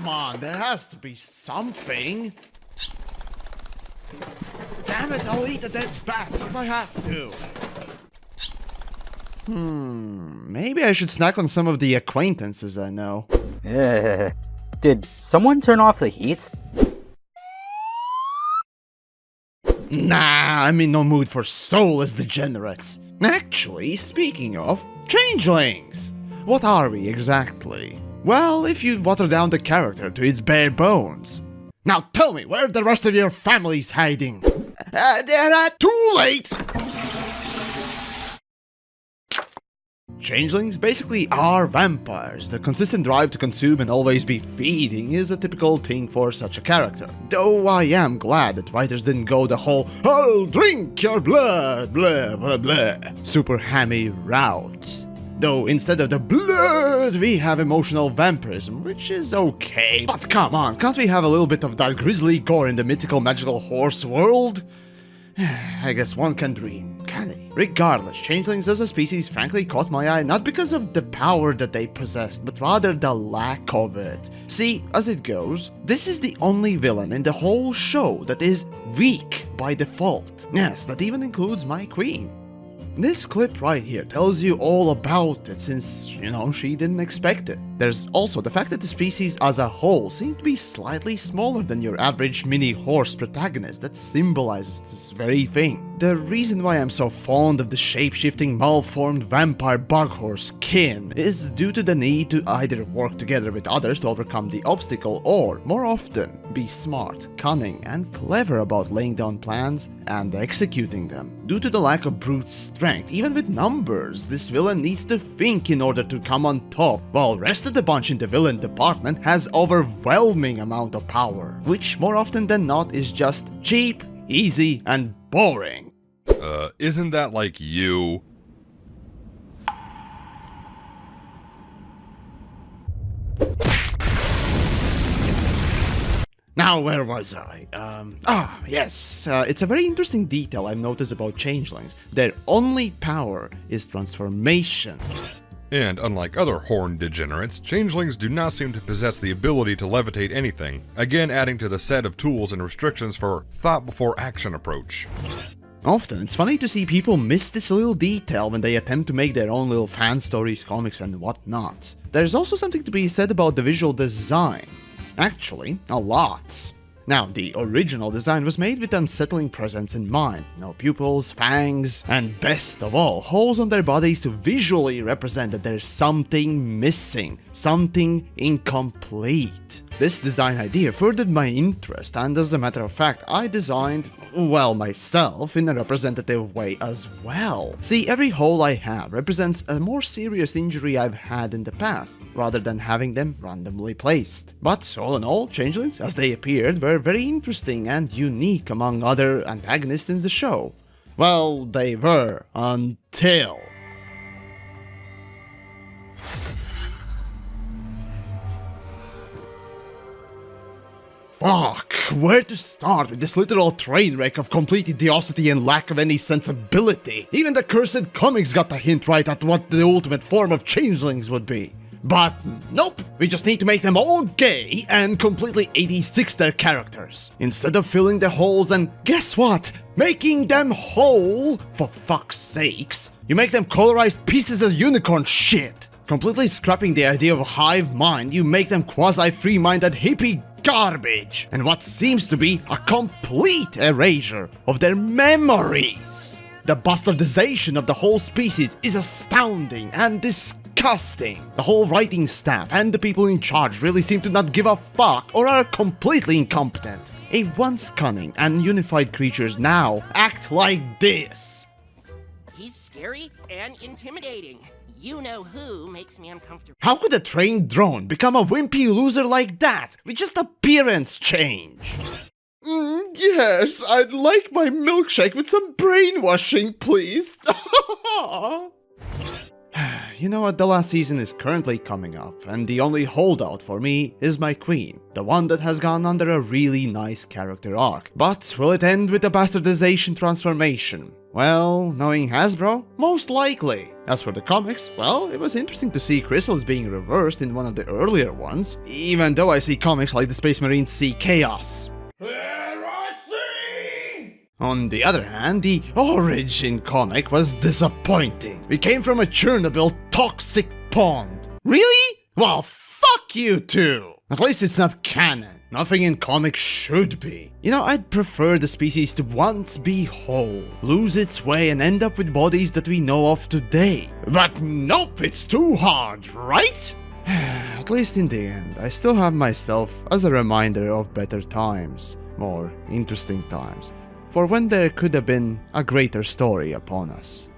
come on, there has to be something. Damn it, I'll eat a dead bat if I have to. Maybe I should snack on some of the acquaintances I know. Did someone turn off the heat? Nah, I'm in no mood for soulless degenerates. Actually, speaking of, changelings! What are we exactly? Well, if you water down the character to its bare bones. Now tell me, where the rest of your family's hiding? They're too late! Changelings basically are vampires. The consistent drive to consume and always be feeding is a typical thing for such a character. Though I am glad that writers didn't go the whole "I'll drink your blood, blah blah blah" super hammy route. Though instead of the blood, we have emotional vampirism, which is okay. But come on, can't we have a little bit of that grisly gore in the mythical magical horse world? I guess one can dream, can he? Regardless, changelings as a species frankly caught my eye not because of the power that they possessed, but rather the lack of it. See, as it goes, this is the only villain in the whole show that is weak by default. Yes, that even includes my queen. This clip right here tells you all about it since, she didn't expect it. There's also the fact that the species as a whole seem to be slightly smaller than your average mini horse protagonist that symbolizes this very thing. The reason why I'm so fond of the shape-shifting malformed vampire bug horse kin is due to the need to either work together with others to overcome the obstacle or, more often, be smart, cunning, and clever about laying down plans and executing them. Due to the lack of brute strength, even with numbers, this villain needs to think in order to come on top, while rest of the bunch in the villain department has overwhelming amount of power, which more often than not is just cheap, easy, and boring. Isn't that like you? Now, where was I? Yes, it's a very interesting detail I've noticed about changelings. Their only power is transformation. And unlike other horned degenerates, changelings do not seem to possess the ability to levitate anything, again adding to the set of tools and restrictions for thought-before-action approach. Often, it's funny to see people miss this little detail when they attempt to make their own little fan stories, comics, and whatnot. There's also something to be said about the visual design. Actually, a lot. Now, the original design was made with unsettling presence in mind. No pupils, fangs, and best of all, holes on their bodies to visually represent that there's something missing, something incomplete. This design idea furthered my interest, and as a matter of fact, I designed, well, myself in a representative way as well. See, every hole I have represents a more serious injury I've had in the past, rather than having them randomly placed. But all in all, changelings, as they appeared, were very interesting and unique among other antagonists in the show. Well, they were, until... Fuck, where to start with this literal train wreck of complete idiocy and lack of any sensibility? Even the cursed comics got a hint right at what the ultimate form of changelings would be. But nope, we just need to make them all gay and completely 86 their characters. Instead of filling the holes and, guess what? Making them whole, for fuck's sakes. You make them colorized pieces of unicorn shit. Completely scrapping the idea of a hive mind, you make them quasi-free-minded hippie garbage, and what seems to be a complete erasure of their memories. The bastardization of the whole species is astounding and disgusting. The whole writing staff and the people in charge really seem to not give a fuck or are completely incompetent. A once cunning and unified creatures now act like this. He's scary and intimidating. You know who makes me uncomfortable. How could a trained drone become a wimpy loser like that with just appearance change? Yes, I'd like my milkshake with some brainwashing, please. you know what, the last season is currently coming up, and the only holdout for me is my queen, the one that has gone under a really nice character arc. But will it end with the bastardization transformation? Well, knowing Hasbro, most likely. As for the comics, well, it was interesting to see crystals being reversed in one of the earlier ones, even though I see comics like the Space Marines see chaos. On the other hand, the origin comic was disappointing. We came from a Chernobyl toxic pond. Really? Well, fuck you too! At least it's not canon. Nothing in comics should be. You know, I'd prefer the species to once be whole, lose its way and end up with bodies that we know of today. But nope, it's too hard, right? At least in the end, I still have myself as a reminder of better times, more interesting times, for when there could have been a greater story upon us.